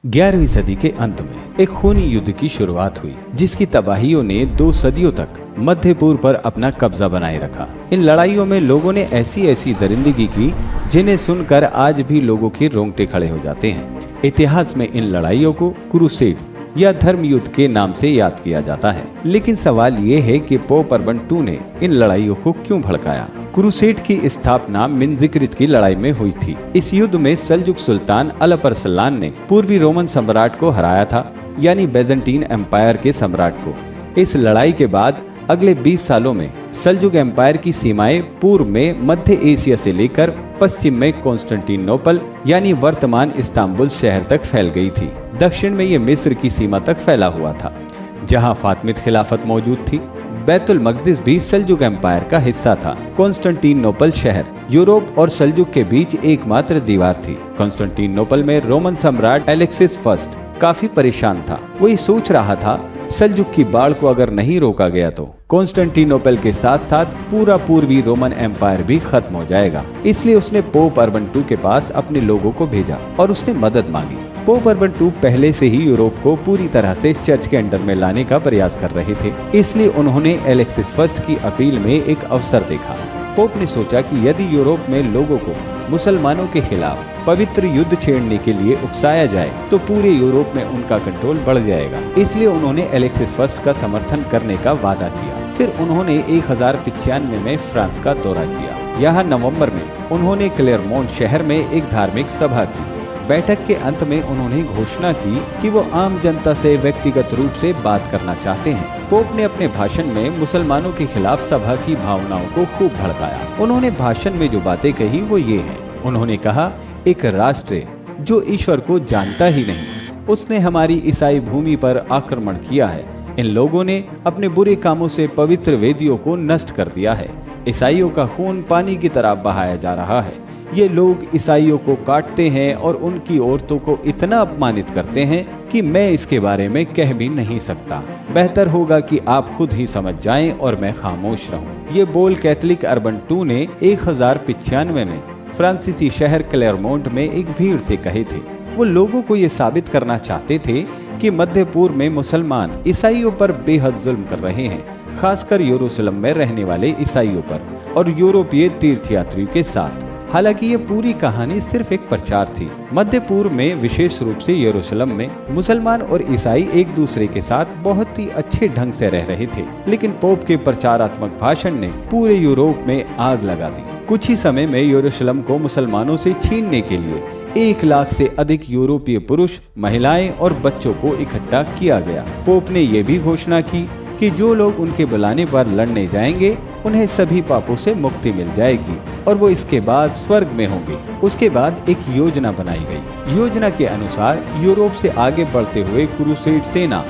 11वीं सदी के अंत में एक खूनी युद्ध की शुरुआत हुई, जिसकी तबाहियों ने 2 सदियों तक मध्य पूर्व पर अपना कब्जा बनाए रखा। इन लड़ाइयों में लोगों ने ऐसी ऐसी दरिंदगी की जिन्हें सुनकर आज भी लोगों के रोंगटे खड़े हो जाते हैं। इतिहास में इन लड़ाइयों को क्रूसेड्स या धर्म युद्ध के नाम से याद किया जाता है। लेकिन सवाल ये है कि पोप अर्बन II ने इन लड़ाइयों को क्यों भड़काया। क्रूसेड की स्थापना मिनजिकरित की लड़ाई में हुई थी। इस युद्ध में सल्जुक सुल्तान अल अरसलान ने पूर्वी रोमन सम्राट को हराया था, यानी बेजेंटीन एम्पायर के सम्राट को। इस लड़ाई के बाद अगले 20 सालों में सल्जुक एम्पायर की सीमाएं पूर्व में मध्य एशिया से लेकर पश्चिम में कॉन्स्टेंटिनोपल यानी वर्तमान इस्तांबुल शहर तक फैल गई थी। दक्षिण में ये मिस्र की सीमा तक फैला हुआ था, जहां फातिमिद खिलाफत मौजूद थी। बैतुल मकदिस भी सल्जुक एम्पायर का हिस्सा था। कॉन्स्टेंटिनोपल शहर यूरोप और सल्जुक के बीच एकमात्र दीवार थी। कॉन्स्टेंटिनोपल में रोमन सम्राट एलेक्सिस फर्स्ट काफी परेशान था। वो ये सोच रहा था, सल्जुक की बाढ़ को अगर नहीं रोका गया तो कॉन्स्टेंटिनोपल के साथ साथ पूरा पूर्वी रोमन एम्पायर भी खत्म हो जाएगा। इसलिए उसने पोप अर्बन II के पास अपने लोगों को भेजा और उसने मदद मांगी। पोप अर्बन II पहले से ही यूरोप को पूरी तरह से चर्च के अंडर में लाने का प्रयास कर रहे थे, इसलिए उन्होंने एलेक्सिस फर्स्ट की अपील में एक अवसर देखा। पोप ने सोचा कि यदि यूरोप में लोगों को मुसलमानों के खिलाफ पवित्र युद्ध छेड़ने के लिए उकसाया जाए तो पूरे यूरोप में उनका कंट्रोल बढ़ जाएगा। इसलिए उन्होंने एलेक्सिस फर्स्ट का समर्थन करने का वादा किया। फिर उन्होंने 1095 में फ्रांस का दौरा किया। यहाँ नवंबर में उन्होंने क्लेरमोंट शहर में एक धार्मिक सभा की। बैठक के अंत में उन्होंने घोषणा की कि वो आम जनता से व्यक्तिगत रूप से बात करना चाहते हैं। पोप ने अपने भाषण में मुसलमानों के खिलाफ सभा की भावनाओं को खूब भड़काया। उन्होंने भाषण में जो बातें कही वो ये हैं। उन्होंने कहा, एक राष्ट्र जो ईश्वर को जानता ही नहीं, उसने हमारी ईसाई भूमि पर आक्रमण किया है। इन लोगों ने अपने बुरे कामों से पवित्र वेदियों को नष्ट कर दिया है। ईसाइयों का खून पानी की तरह बहाया जा रहा है। ये लोग ईसाइयों को काटते हैं और उनकी औरतों को इतना अपमानित करते हैं कि मैं इसके बारे में कह भी नहीं सकता। बेहतर होगा कि आप खुद ही समझ जाएं और मैं खामोश रहूं। ये बोल कैथोलिक अर्बन II ने 1095 में फ्रांसीसी शहर क्लेरमोंट में एक भीड़ से कहे थे। वो लोगों को ये साबित करना चाहते थे कि मध्य पूर्व में मुसलमान ईसाइयों पर बेहद जुल्म कर रहे हैं, खासकर यरूशलेम में रहने वाले ईसाइयों पर और यूरोपीय तीर्थयात्रियों के साथ। हालांकि ये पूरी कहानी सिर्फ एक प्रचार थी। मध्य पूर्व में, विशेष रूप से यरूशलेम में, मुसलमान और ईसाई एक दूसरे के साथ बहुत ही अच्छे ढंग से रह रहे थे। लेकिन पोप के प्रचारात्मक भाषण ने पूरे यूरोप में आग लगा दी। कुछ ही समय में यरूशलेम को मुसलमानों से छीनने के लिए 1 लाख से अधिक यूरोपीय पुरुष, महिलाएं और बच्चों को इकट्ठा किया गया। पोप ने यह भी घोषणा की कि जो लोग उनके बुलाने पर लड़ने जाएंगे उन्हें सभी पापों से मुक्ति मिल जाएगी और वो इसके बाद स्वर्ग में होंगे। उसके बाद एक योजना बनाई गई। योजना के अनुसार यूरोप से आगे बढ़ते हुए क्रूसेड सेना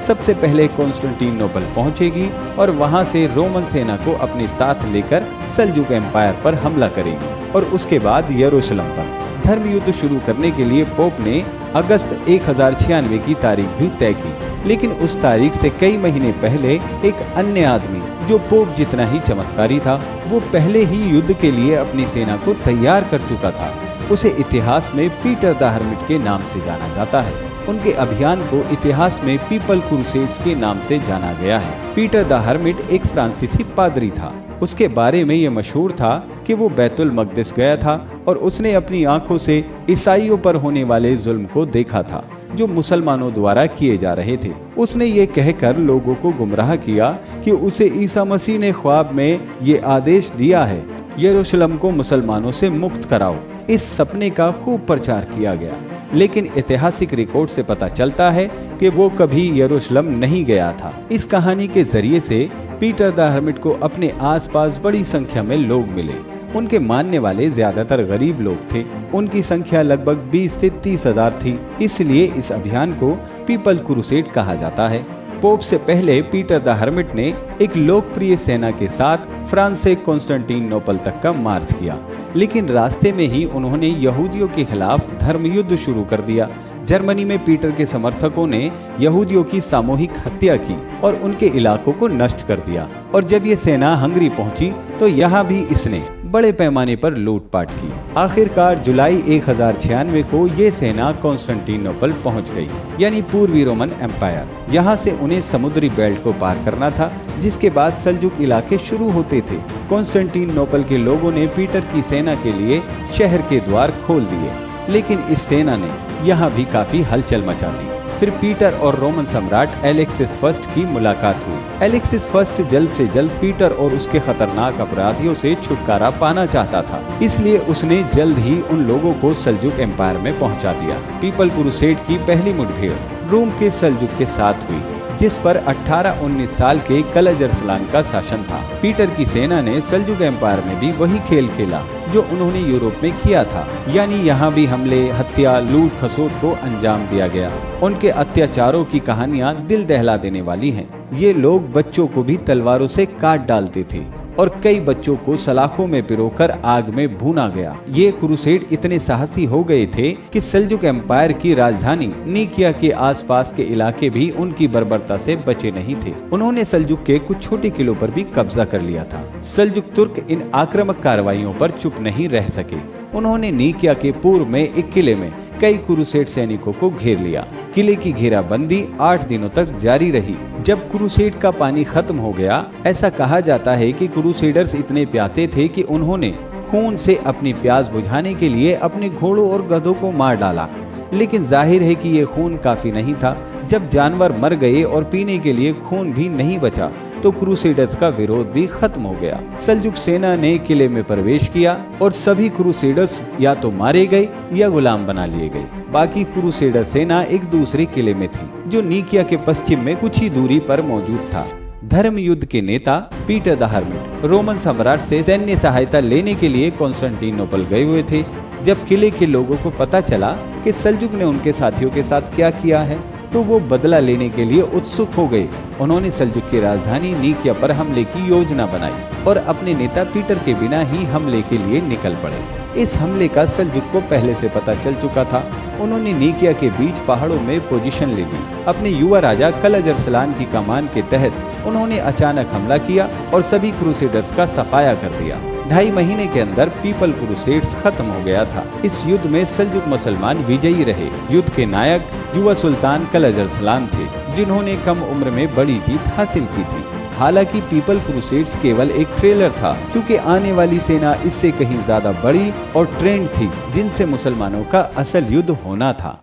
सबसे पहले कॉन्स्टेंटिनोपल पहुंचेगी और वहां से रोमन सेना को अपने साथ लेकर सल्जुक एम्पायर पर हमला करेगी और उसके बाद यरूशलेम पर। धर्म युद्ध शुरू करने के लिए पोप ने अगस्त 1096 की तारीख भी तय की। लेकिन उस तारीख से कई महीने पहले एक अन्य आदमी जो पोप जितना ही चमत्कारी था, वो पहले ही युद्ध के लिए अपनी सेना को तैयार कर चुका था। उसे इतिहास में पीटर द हर्मिट के नाम से जाना जाता है। उनके अभियान को इतिहास में पीपल क्रूसेड्स के नाम से जाना गया है। पीटर द हर्मिट एक फ्रांसीसी पादरी था। उसके बारे में ये मशहूर था कि वो बैतुल मकदिस गया था और उसने अपनी आंखों से ईसाइयों पर होने वाले जुल्म को देखा था जो मुसलमानों द्वारा किए जा रहे थे। उसने ये कहकर लोगों को गुमराह किया कि उसे ईसा मसीह ने ख्वाब में ये आदेश दिया है, यरूशलेम को मुसलमानों से मुक्त कराओ। इस सपने का खूब प्रचार किया गया, लेकिन ऐतिहासिक रिकॉर्ड से पता चलता है कि वो कभी यरूशलेम नहीं गया था। इस कहानी के जरिए से पीटर द हर्मिट को अपने आसपास बड़ी संख्या में लोग मिले। उनके मानने वाले ज्यादातर गरीब लोग थे। उनकी संख्या लगभग 20 से 30 हजार थी। इसलिए इस अभियान को पीपल क्रूसेड कहा जाता है। पोप से पहले पीटर द हर्मिट ने एक लोकप्रिय सेना के साथ फ्रांस से कॉन्स्टेंटिनोपल तक का मार्च किया, लेकिन रास्ते में ही उन्होंने यहूदियों के खिलाफ धर्म युद्ध शुरू कर दिया, जर्मनी में पीटर के समर्थकों ने यहूदियों की सामूहिक हत्या की और उनके इलाकों को नष्ट कर दिया। और जब ये सेना हंगरी पहुंची तो यहाँ भी इसने बड़े पैमाने पर लूटपाट की। आखिरकार जुलाई 1096 को ये सेना कॉन्स्टेंटिनोपल पहुंच गई, यानी पूर्वी रोमन एम्पायर। यहाँ से उन्हें समुद्री बेल्ट को पार करना था, जिसके बाद सल्जुक इलाके शुरू होते थे। कॉन्स्टेंटिनोपल के लोगों ने पीटर की सेना के लिए शहर के द्वार खोल दिए, लेकिन इस सेना ने यहाँ भी काफी हलचल मचा दी। फिर पीटर और रोमन सम्राट एलेक्सिस फर्स्ट की मुलाकात हुई। एलेक्सिस फर्स्ट जल्द से जल्द पीटर और उसके खतरनाक अपराधियों से छुटकारा पाना चाहता था, इसलिए उसने जल्द ही उन लोगों को सल्जुक एम्पायर में पहुंचा दिया। पीपल क्रूसेड की पहली मुठभेड़ रोम के सल्जुक के साथ हुई, जिस पर 18-19 साल के कलज अरसलान का शासन था। पीटर की सेना ने सल्जुक एम्पायर में भी वही खेल खेला जो उन्होंने यूरोप में किया था, यानी यहाँ भी हमले, हत्या, लूट खसोट को अंजाम दिया गया। उनके अत्याचारों की कहानियां दिल दहला देने वाली हैं। ये लोग बच्चों को भी तलवारों से काट डालते थे और कई बच्चों को सलाखों में पिरोकर आग में भूना गया। ये क्रूसेड इतने साहसी हो गए थे कि सल्जुक एम्पायर की राजधानी निकिया के आसपास के इलाके भी उनकी बर्बरता से बचे नहीं थे। उन्होंने सल्जुक के कुछ छोटे किलों पर भी कब्जा कर लिया था। सल्जुक तुर्क इन आक्रामक कार्रवाइयों पर चुप नहीं रह सके। उन्होंने निकिया के पूर्व में एक किले में कई क्रूसेड सैनिकों को घेर लिया। किले की घेराबंदी 8 दिनों तक जारी रही। जब क्रूसेड का पानी खत्म हो गया, ऐसा कहा जाता है कि क्रूसेडर्स इतने प्यासे थे कि उन्होंने खून से अपनी प्यास बुझाने के लिए अपने घोड़ों और गधों को मार डाला। लेकिन जाहिर है कि ये खून काफी नहीं था। जब जानवर मर गए और पीने के लिए खून भी नहीं बचा, तो क्रूसेडर्स का विरोध भी खत्म हो गया। सल्जुक सेना ने किले में प्रवेश किया और सभी क्रूसेडर्स या तो मारे गए या गुलाम बना लिए गए। बाकी क्रूसेडर सेना एक दूसरे किले में थी, जो निकिया के पश्चिम में कुछ ही दूरी पर मौजूद था। धर्म युद्ध के नेता पीटर द हर्मिट रोमन सम्राट से सैन्य सहायता लेने के लिए कॉन्स्टेंटिनोपल गए हुए थे। जब किले के लोगों को पता चला कि सल्जुक ने उनके साथियों के साथ क्या किया है, तो वो बदला लेने के लिए उत्सुक हो गए। उन्होंने सल्जुक की राजधानी निकिया पर हमले की योजना बनाई और अपने नेता पीटर के बिना ही हमले के लिए निकल पड़े। इस हमले का सल्जुक को पहले से पता चल चुका था। उन्होंने निकिया के बीच पहाड़ों में पोजीशन ले ली। अपने युवा राजा कलज अरसलान की कमान के तहत उन्होंने अचानक हमला किया और सभी क्रूसेडर्स का सफाया कर दिया। 2.5 महीने के अंदर पीपल क्रूसेड्स खत्म हो गया था। इस युद्ध में सल्जुक मुसलमान विजयी रहे। युद्ध के नायक युवा सुल्तान कलज अरसलान थे, जिन्होंने कम उम्र में बड़ी जीत हासिल की थी। हालांकि पीपल क्रूसेड्स केवल एक ट्रेलर था, क्योंकि आने वाली सेना इससे कहीं ज्यादा बड़ी और ट्रेंड थी, जिनसे मुसलमानों का असल युद्ध होना था।